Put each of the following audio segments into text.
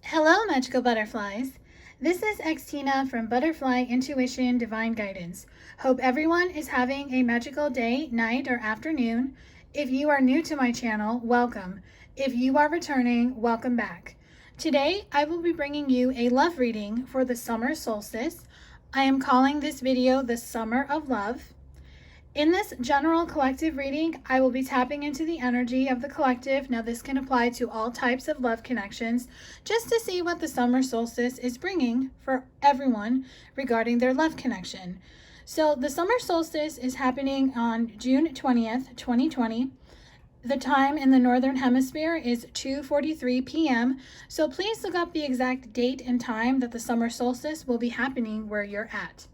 Hello, magical butterflies. This is Xtina from ButterflyIntuition Divine Guidance. Hope everyone is having a magical day, night, or afternoon. If you are new to my channel, welcome. If you are returning, welcome back. Today, I will be bringing you a love reading for the summer solstice. I am calling this video the Summer of Love. In this general collective reading, I will be tapping into the energy of the collective. Now, this can apply to all types of love connections, just to see what the summer solstice is bringing for everyone regarding their love connection. So the summer solstice is happening on June 20th, 2020. The time in the Northern Hemisphere is 2:43 p.m. So please look up the exact date and time that the summer solstice will be happening where you're at.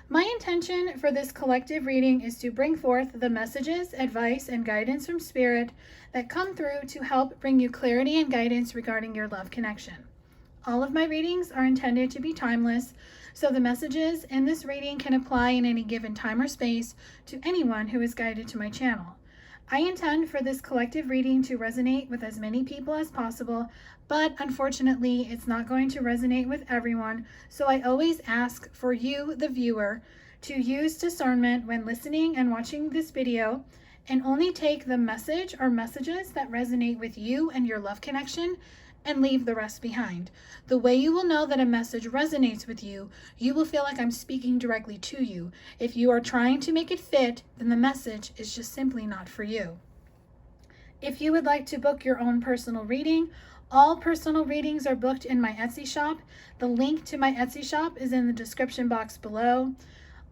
My intention for this collective reading is to bring forth the messages, advice, and guidance from Spirit that come through to help bring you clarity and guidance regarding your love connection. All of my readings are intended to be timeless, so the messages in this reading can apply in any given time or space to anyone who is guided to my channel. I intend for this collective reading to resonate with as many people as possible, but unfortunately, it's not going to resonate with everyone, so I always ask for you, the viewer, to use discernment when listening and watching this video, and only take the message or messages that resonate with you and your love connection, and leave the rest behind. The way you will know that a message resonates with you, you will feel like I'm speaking directly to you. If you are trying to make it fit, then the message is just simply not for you. If you would like to book your own personal reading, all personal readings are booked in my Etsy shop. The link to my Etsy shop is in the description box below.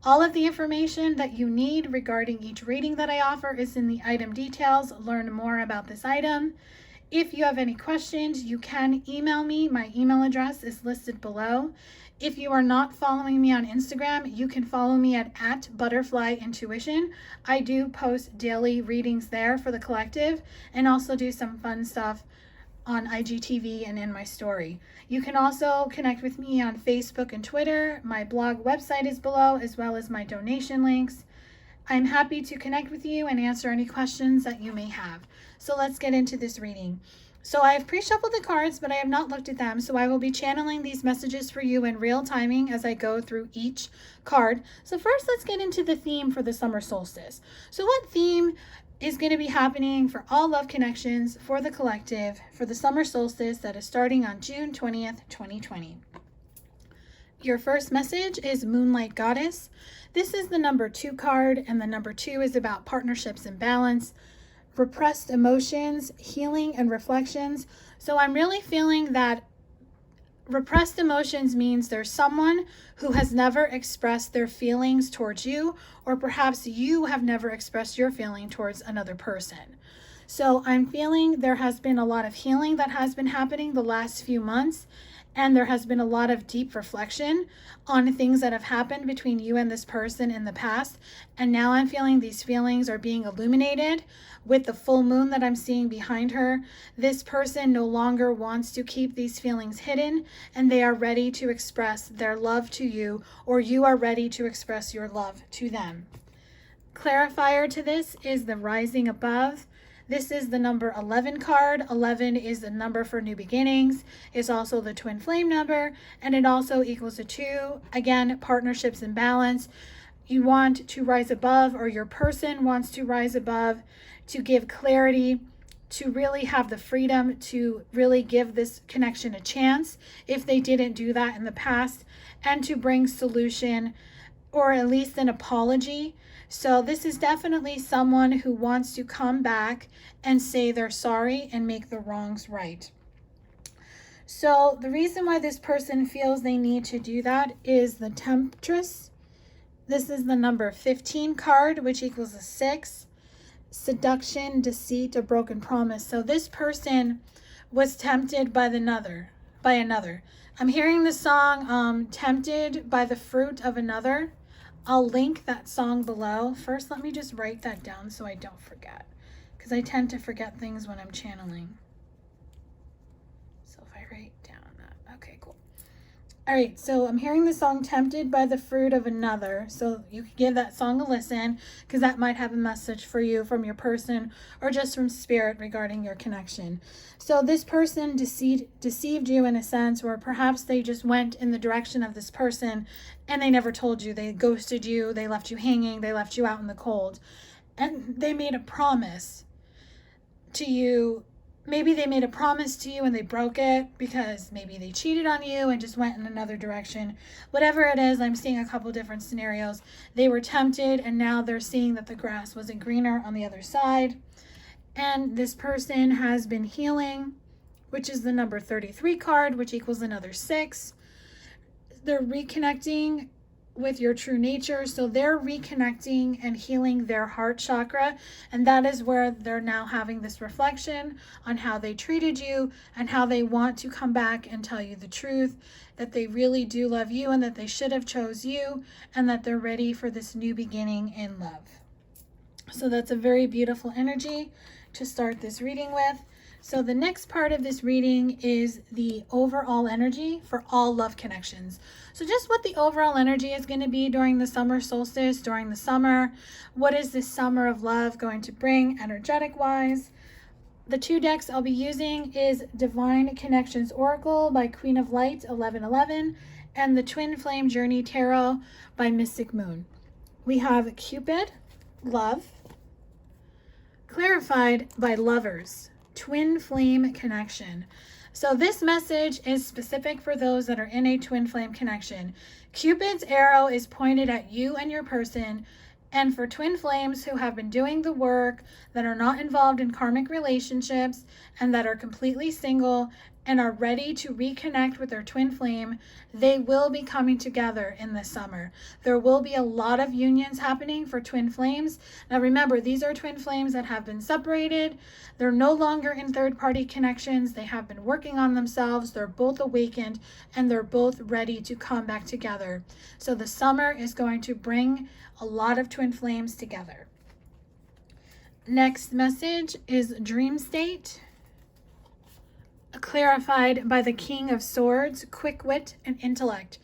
All of the information that you need regarding each reading that I offer is in the item details. Learn more about this item. If you have any questions, you can email me. My email address is listed below. If you are not following me on Instagram, you can follow me at ButterflyIntuition. I do post daily readings there for the collective and also do some fun stuff on IGTV and in my story. You can also connect with me on Facebook and Twitter. My blog website is below, as well as my donation links. I'm happy to connect with you and answer any questions that you may have. So let's get into this reading. So I have pre-shuffled the cards, but I have not looked at them. So I will be channeling these messages for you in real timing as I go through each card. So first, let's get into the theme for the summer solstice. So what theme is going to be happening for all love connections for the collective for the summer solstice that is starting on June 20th, 2020? Your first message is Moonlight Goddess. This is the number 2 card, and the number 2 is about partnerships and balance, repressed emotions, healing, and reflections. So I'm really feeling that repressed emotions means there's someone who has never expressed their feelings towards you, or perhaps you have never expressed your feeling towards another person. So I'm feeling there has been a lot of healing that has been happening the last few months, and there has been a lot of deep reflection on things that have happened between you and this person in the past. And now I'm feeling these feelings are being illuminated with the full moon that I'm seeing behind her. This person no longer wants to keep these feelings hidden, and they are ready to express their love to you, or you are ready to express your love to them. Clarifier to this is the rising above. This is the number 11 card. 11 is the number for new beginnings. It's also the twin flame number, and it also equals a 2. Again, partnerships and balance. You want to rise above, or your person wants to rise above, to give clarity, to really have the freedom to really give this connection a chance if they didn't do that in the past, and to bring solution, or at least an apology. So this is definitely someone who wants to come back and say they're sorry and make the wrongs right. So the reason why this person feels they need to do that is the Temptress. This is the number 15 card, which equals a 6. Seduction, deceit, a broken promise. So this person was tempted by another. I'm hearing the song Tempted by the Fruit of Another. I'll link that song below. First, let me just write that down so I don't forget, because I tend to forget things when I'm channeling. So if I write down that, okay, cool. All right, so I'm hearing the song Tempted by the Fruit of Another. So you could give that song a listen because that might have a message for you from your person or just from spirit regarding your connection. So this person deceived you in a sense, or perhaps they just went in the direction of this person and they never told you. They ghosted you, they left you hanging, they left you out in the cold. And they made a promise to you. Maybe they made a promise to you and they broke it because maybe they cheated on you and just went in another direction. Whatever it is, I'm seeing a couple different scenarios. They were tempted and now they're seeing that the grass wasn't greener on the other side. And this person has been healing, which is the number 33 card, which equals another 6. They're reconnecting with your true nature. So they're reconnecting and healing their heart chakra. And that is where they're now having this reflection on how they treated you and how they want to come back and tell you the truth, that they really do love you and that they should have chose you and that they're ready for this new beginning in love. So that's a very beautiful energy to start this reading with. So the next part of this reading is the overall energy for all love connections. So just what the overall energy is going to be during the summer solstice, during the summer. What is this summer of love going to bring energetic wise? The 2 decks I'll be using is Divine Connections Oracle by Queen of Light 1111 and the Twin Flame Journey Tarot by Mystic Moon. We have Cupid, Love, clarified by Lovers, Twin Flame Connection. So this message is specific for those that are in a twin flame connection. Cupid's arrow is pointed at you and your person. And for twin flames who have been doing the work, that are not involved in karmic relationships, and that are completely single and are ready to reconnect with their twin flame, they will be coming together in this summer. There will be a lot of unions happening for twin flames. Now remember, these are twin flames that have been separated. They're no longer in third-party connections. They have been working on themselves. They're both awakened and they're both ready to come back together. So the summer is going to bring a lot of twin flames together. Next message is Dream State, clarified by the King of Swords, quick wit and intellect.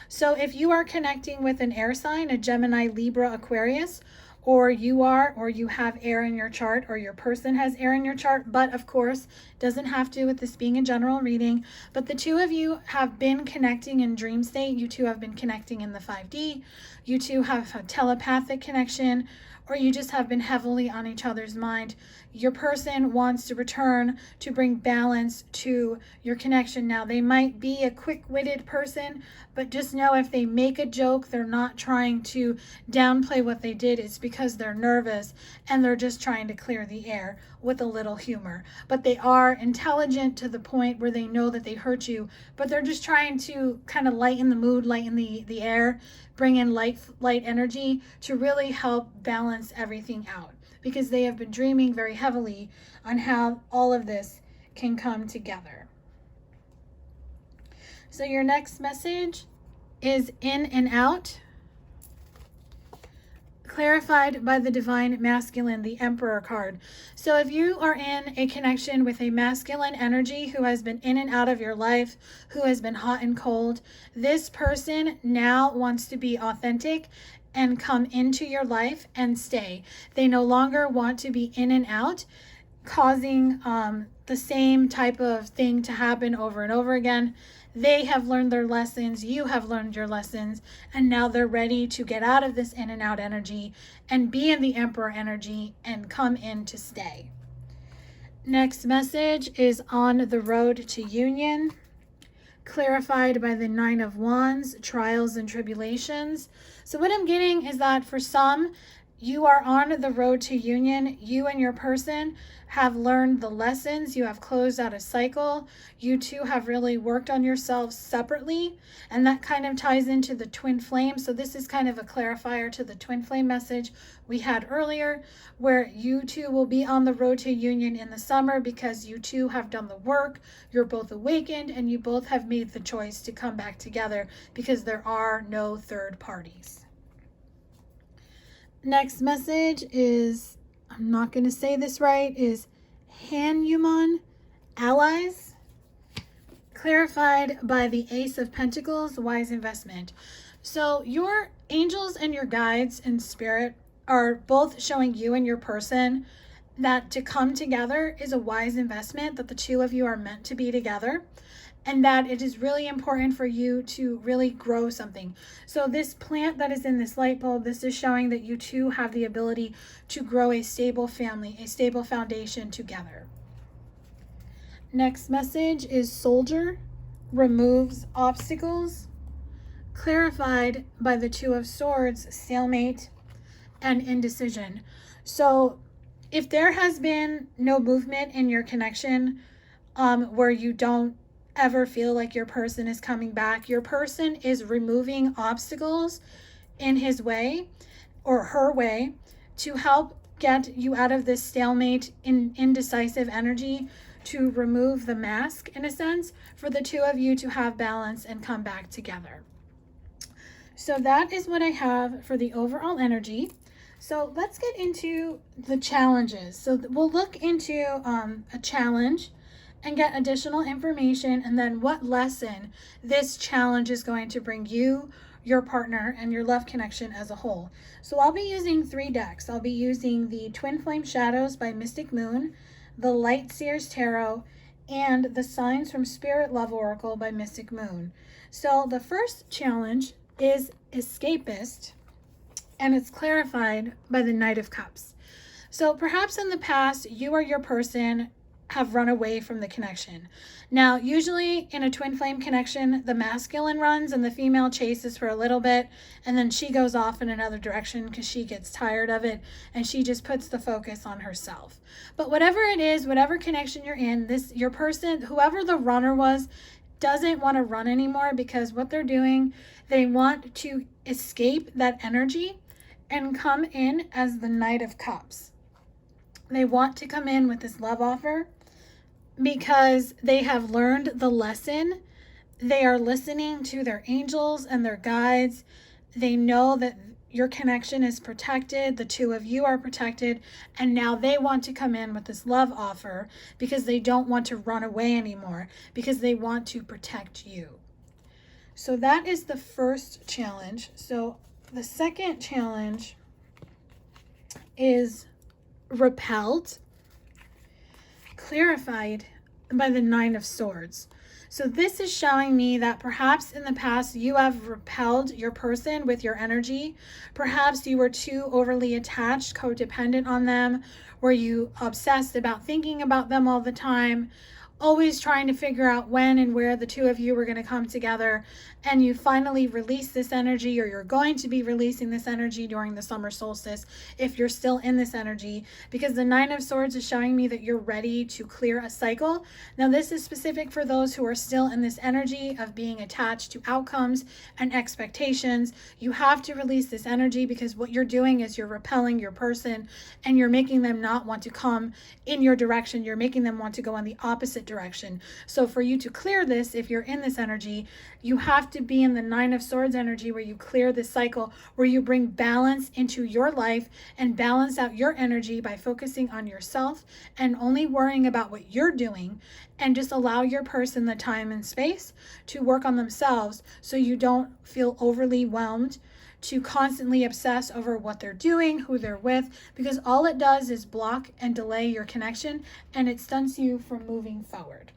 So if you are connecting with an air sign, a Gemini, Libra, Aquarius, or you have air in your chart, or your person has air in your chart, but of course doesn't have to with this being a general reading, but the 2 of you have been connecting in dream state. You 2 have been connecting in the 5D. You 2 have a telepathic connection, or you just have been heavily on each other's mind. Your person wants to return to bring balance to your connection. Now, they might be a quick-witted person, but just know if they make a joke, they're not trying to downplay what they did. It's because they're nervous and they're just trying to clear the air with a little humor. But they are intelligent to the point where they know that they hurt you, but they're just trying to kind of lighten the mood, lighten the air, bring in light energy to really help balance everything out, because they have been dreaming very heavily on how all of this can come together. So your next message is In and Out, clarified by the Divine Masculine, the Emperor card. So if you are in a connection with a masculine energy who has been in and out of your life, who has been hot and cold, this person now wants to be authentic and come into your life and stay. They no longer want to be in and out, causing the same type of thing to happen over and over again. They have learned their lessons, you have learned your lessons, and now they're ready to get out of this in and out energy and be in the Emperor energy and come in to stay. Next message is On the Road to Union, clarified by the 9 of Wands, trials and tribulations. So what I'm getting is that for some, you are on the road to union. You and your person have learned the lessons. You have closed out a cycle. You 2 have really worked on yourselves separately. And that kind of ties into the twin flame. So this is kind of a clarifier to the twin flame message we had earlier, where you 2 will be on the road to union in the summer because you 2 have done the work. You're both awakened and you both have made the choice to come back together because there are no third parties. Next message is, I'm not going to say this right, is Hanuman, allies, clarified by the Ace of Pentacles, wise investment. So your angels and your guides and spirit are both showing you and your person that to come together is a wise investment, that the two of you are meant to be together, and that it is really important for you to really grow something. So this plant that is in this light bulb, this is showing that you two have the ability to grow a stable family, a stable foundation together. Next message is Soldier, removes obstacles, clarified by the Two of Swords, stalemate, and indecision. So if there has been no movement in your connection, where you don't ever feel like your person is coming back, your person is removing obstacles in his way or her way to help get you out of this stalemate, indecisive energy, to remove the mask, in a sense, for the two of you to have balance and come back together. So that is what I have for the overall energy. So let's get into the challenges. So we'll look into a challenge and get additional information, and then what lesson this challenge is going to bring you, your partner, and your love connection as a whole. So I'll be using 3 decks. I'll be using the Twin Flame Shadows by Mystic Moon, the Light Seers Tarot, and the Signs from Spirit Love Oracle by Mystic Moon. So the first challenge is Escapist, and it's clarified by the Knight of Cups. So perhaps in the past, you or your person have run away from the connection. Now, usually in a twin flame connection, the masculine runs and the female chases for a little bit, and then she goes off in another direction because she gets tired of it and she just puts the focus on herself. But whatever it is, whatever connection you're in, your person, whoever the runner was, doesn't want to run anymore, because what they're doing, they want to escape that energy and come in as the Knight of Cups. They want to come in with this love offer because they have learned the lesson. They are listening to their angels and their guides. They know that your connection is protected, the two of you are protected, and now they want to come in with this love offer because they don't want to run away anymore, because they want to protect you. So that is the first challenge. So the second challenge is repelled, clarified by the Nine of Swords. So this is showing me that perhaps in the past you have repelled your person with your energy. Perhaps you were too overly attached, codependent on them, where you obsessed about thinking about them all the time, always trying to figure out when and where the two of you were going to come together, and you finally release this energy, or you're going to be releasing this energy during the summer solstice if you're still in this energy, because the Nine of Swords is showing me that you're ready to clear a cycle. Now this is specific for those who are still in this energy of being attached to outcomes and expectations. You have to release this energy, because what you're doing is you're repelling your person and you're making them not want to come in your direction. You're making them want to go in the opposite direction. So for you to clear this, if you're in this energy, you have to be in the Nine of Swords energy, where you clear this cycle, where you bring balance into your life and balance out your energy by focusing on yourself and only worrying about what you're doing, and just allow your person the time and space to work on themselves, so you don't feel overly whelmed to constantly obsess over what they're doing, who they're with, because all it does is block and delay your connection, and it stunts you from moving forward.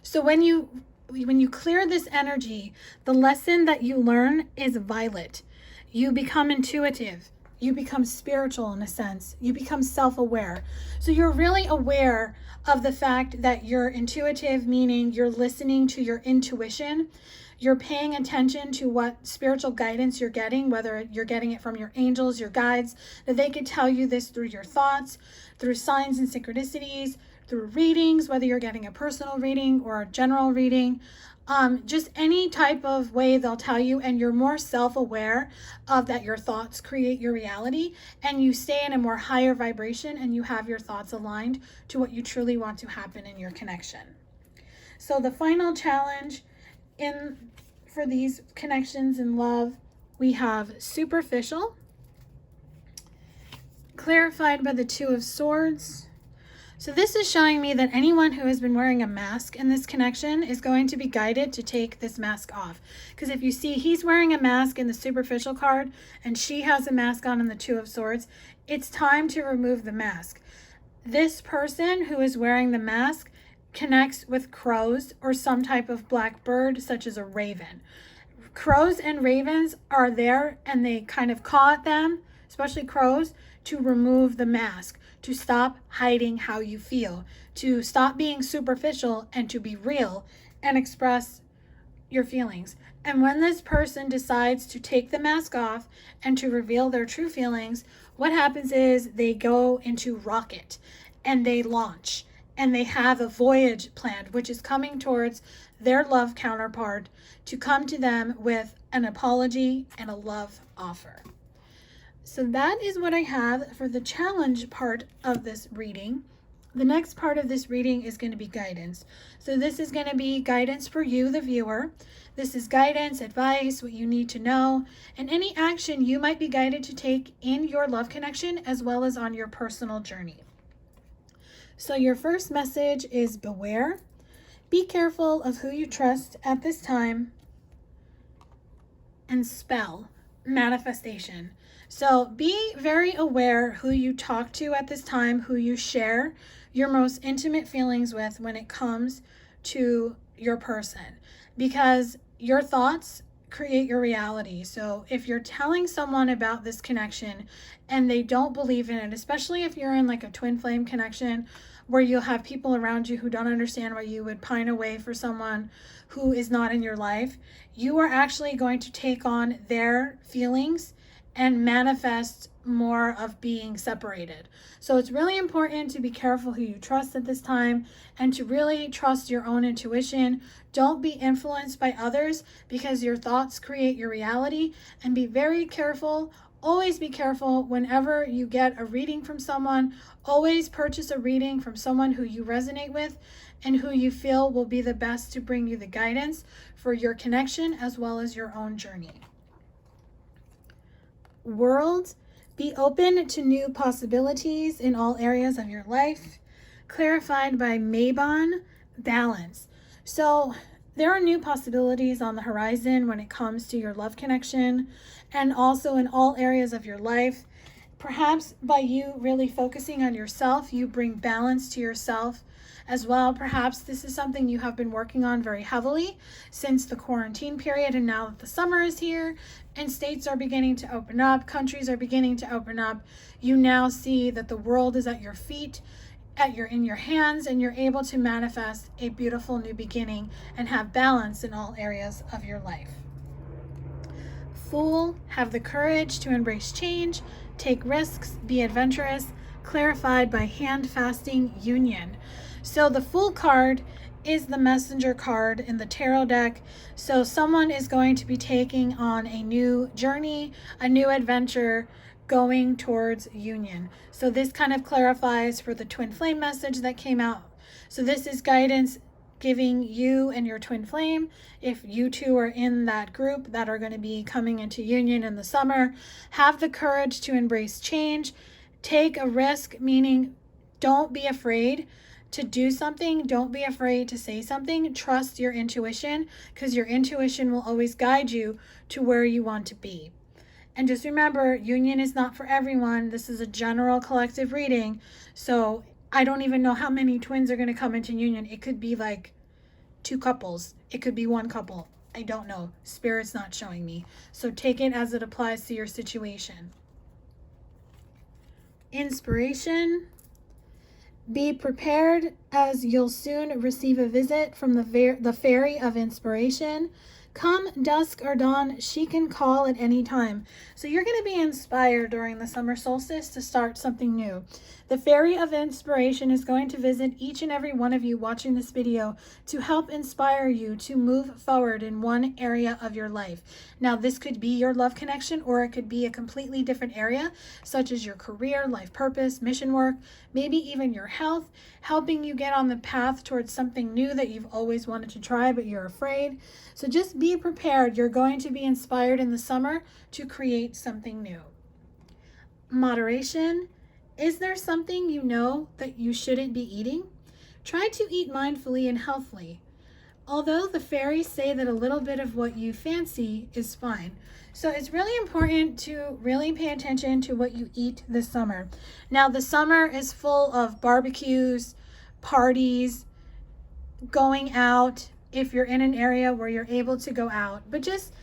So when you clear this energy, the lesson that you learn is violet. You become intuitive. You become spiritual in a sense. You become self-aware. So you're really aware of the fact that you're intuitive, meaning you're listening to your intuition. You're paying attention to what spiritual guidance you're getting, whether you're getting it from your angels, your guides, that they could tell you this through your thoughts, through signs and synchronicities, through readings, whether you're getting a personal reading or a general reading, just any type of way they'll tell you, and you're more self-aware of that your thoughts create your reality, and you stay in a more higher vibration, and you have your thoughts aligned to what you truly want to happen in your connection. So the final challenge for these connections in love, we have superficial, clarified by the Two of Swords. So this is showing me that anyone who has been wearing a mask in this connection is going to be guided to take this mask off. Because if you see, he's wearing a mask in the superficial card and she has a mask on in the Two of Swords. It's time to remove the mask. This person who is wearing the mask connects with crows or some type of black bird, such as a raven. Crows and ravens are there and they kind of caw at them, especially crows, to remove the mask, to stop hiding how you feel, to stop being superficial and to be real and express your feelings. And when this person decides to take the mask off and to reveal their true feelings, what happens is they go into rocket and they launch and they have a voyage planned, which is coming towards their love counterpart to come to them with an apology and a love offer. So that is what I have for the challenge part of this reading. The next part of this reading is going to be guidance. So this is going to be guidance for you, the viewer. This is guidance, advice, what you need to know, and any action you might be guided to take in your love connection as well as on your personal journey. So your first message is beware. Be careful of who you trust at this time. And spell, manifestation. So be very aware who you talk to at this time, who you share your most intimate feelings with when it comes to your person, because your thoughts create your reality. So if you're telling someone about this connection and they don't believe in it, especially if you're in like a twin flame connection where you'll have people around you who don't understand why you would pine away for someone who is not in your life, you are actually going to take on their feelings and manifest more of being separated. So it's really important to be careful who you trust at this time and to really trust your own intuition. Don't be influenced by others because your thoughts create your reality, and be very careful. Always be careful whenever you get a reading from someone. Always purchase a reading from someone who you resonate with and who you feel will be the best to bring you the guidance for your connection as well as your own journey. World, be open to new possibilities in all areas of your life. Clarified by Mabon, balance. So there are new possibilities on the horizon when it comes to your love connection and also in all areas of your life. Perhaps by you really focusing on yourself, you bring balance to yourself as well. Perhaps this is something you have been working on very heavily since the quarantine period, and now that the summer is here and states are beginning to open up, countries are beginning to open up, you now see that the world is at your feet, in your hands, and you're able to manifest a beautiful new beginning and have balance in all areas of your life. Fool, have the courage to embrace change, take risks, be adventurous. Clarified by hand fasting union. So the Fool card is the messenger card in the tarot deck. So someone is going to be taking on a new journey, a new adventure, going towards union. So this kind of clarifies for the twin flame message that came out. So this is guidance giving you and your twin flame, if you two are in that group that are going to be coming into union in the summer, have the courage to embrace change. Take a risk, meaning don't be afraid to do something. Don't be afraid to say something. Trust your intuition, because your intuition will always guide you to where you want to be. And just remember, union is not for everyone. This is a general collective reading. So I don't even know how many twins are going to come into union. It could be like 2 couples. It could be 1 couple. I don't know. Spirit's not showing me. So take it as it applies to your situation. Inspiration. Be prepared, as you'll soon receive a visit from the fairy of inspiration. Come dusk or dawn, she can call at any time. So you're going to be inspired during the summer solstice to start something new. The fairy of inspiration is going to visit each and every one of you watching this video to help inspire you to move forward in one area of your life. Now, this could be your love connection, or it could be a completely different area, such as your career, life purpose, mission work, maybe even your health, helping you get on the path towards something new that you've always wanted to try, but you're afraid. So just be prepared. You're going to be inspired in the summer to create something new. Moderation. Is there something you know that you shouldn't be eating? Try to eat mindfully and healthily. Although the fairies say that a little bit of what you fancy is fine. So it's really important to really pay attention to what you eat this summer. Now, the summer is full of barbecues, parties, going out, if you're in an area where you're able to go out, but just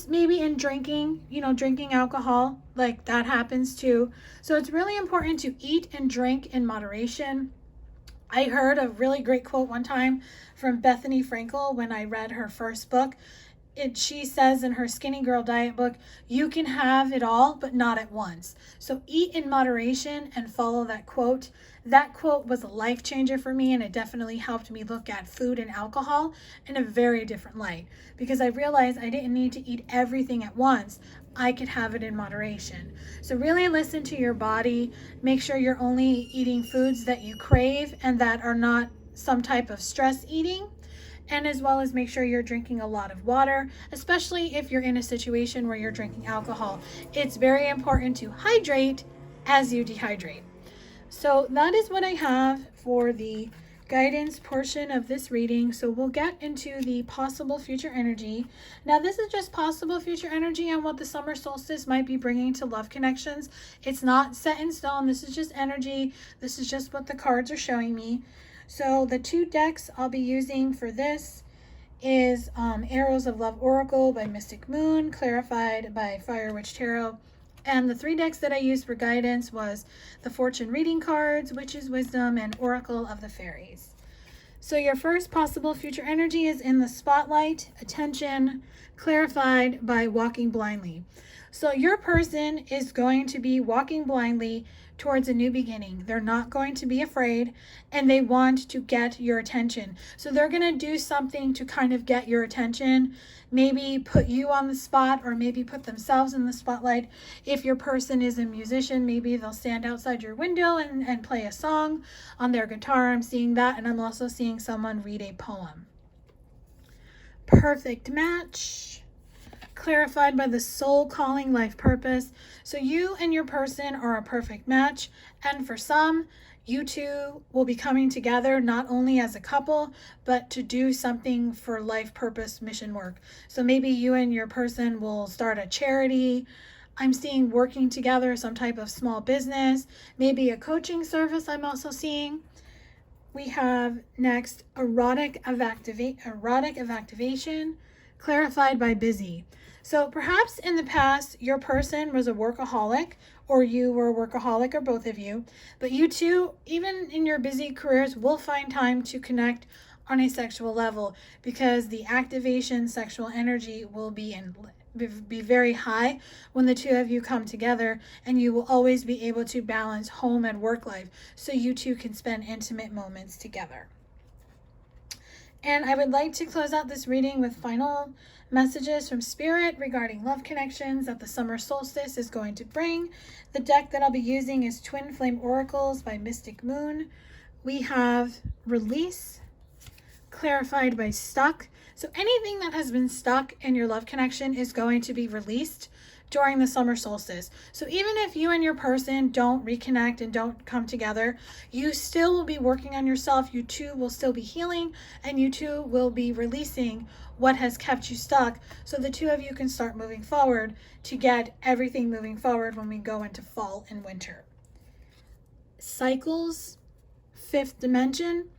maybe in drinking, drinking alcohol, like that happens too. So it's really important to eat and drink in moderation. I heard a really great quote one time from Bethany Frankel when I read her first book. She says in her Skinny Girl Diet book, you can have it all, but not at once. So eat in moderation and follow that quote. That quote was a life changer for me, and it definitely helped me look at food and alcohol in a very different light, because I realized I didn't need to eat everything at once. I could have it in moderation. So really listen to your body. Make sure you're only eating foods that you crave and that are not some type of stress eating. And as well as make sure you're drinking a lot of water, especially if you're in a situation where you're drinking alcohol. It's very important to hydrate as you dehydrate. So that is what I have for the guidance portion of this reading. So we'll get into the possible future energy. Now, this is just possible future energy on what the summer solstice might be bringing to love connections. It's not set in stone. This is just energy. This is just what the cards are showing me. So the 2 decks I'll be using for this is Arrows of Love Oracle by Mystic Moon, clarified by Fire Witch Tarot. And the 3 decks that I used for guidance was the Fortune Reading cards, Witch's Wisdom, and Oracle of the Fairies. So your first possible future energy is in the Spotlight, Attention, clarified by Walking Blindly. So your person is going to be walking blindly towards a new beginning. They're not going to be afraid, and they want to get your attention. So they're going to do something to kind of get your attention, maybe put you on the spot, or maybe put themselves in the spotlight. If your person is a musician, maybe they'll stand outside your window and play a song on their guitar. I'm seeing that, and I'm also seeing someone read a poem. Perfect match, clarified by the soul calling life purpose. So you and your person are a perfect match, and for some, you two will be coming together not only as a couple, but to do something for life purpose mission work. So maybe you and your person will start a charity. I'm seeing working together, some type of small business, maybe a coaching service I'm also seeing. We have next erotic of activation, clarified by busy. So perhaps in the past, your person was a workaholic, or you were a workaholic, or both of you, but you two, even in your busy careers, will find time to connect on a sexual level, because the activation sexual energy will be very high when the two of you come together, and you will always be able to balance home and work life, so you two can spend intimate moments together. And I would like to close out this reading with final messages from Spirit regarding love connections that the summer solstice is going to bring. The deck that I'll be using is Twin Flame Oracles by Mystic Moon. We have Release, clarified by Stuck. So anything that has been stuck in your love connection is going to be released during the summer solstice. So even if you and your person don't reconnect and don't come together, you still will be working on yourself. You two will still be healing, and you two will be releasing what has kept you stuck, so the two of you can start moving forward to get everything moving forward when we go into fall and winter. Cycles, 5th dimension.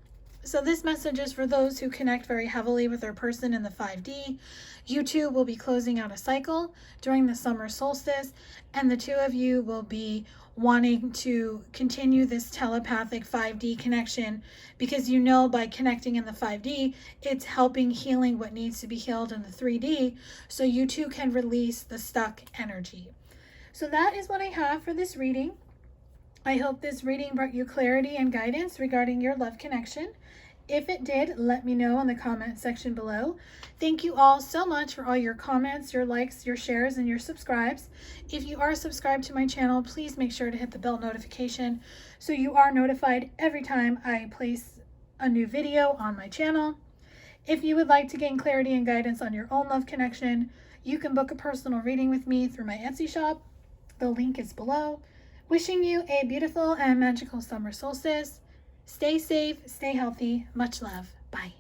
So this message is for those who connect very heavily with their person in the 5D. You two will be closing out a cycle during the summer solstice, and the two of you will be wanting to continue this telepathic 5D connection, because you know by connecting in the 5D, it's helping healing what needs to be healed in the 3D, so you two can release the stuck energy. So that is what I have for this reading. I hope this reading brought you clarity and guidance regarding your love connection. If it did, let me know in the comment section below. Thank you all so much for all your comments, your likes, your shares, and your subscribes. If you are subscribed to my channel, please make sure to hit the bell notification so you are notified every time I place a new video on my channel. If you would like to gain clarity and guidance on your own love connection, you can book a personal reading with me through my Etsy shop. The link is below. Wishing you a beautiful and magical summer solstice. Stay safe, stay healthy. Much love. Bye.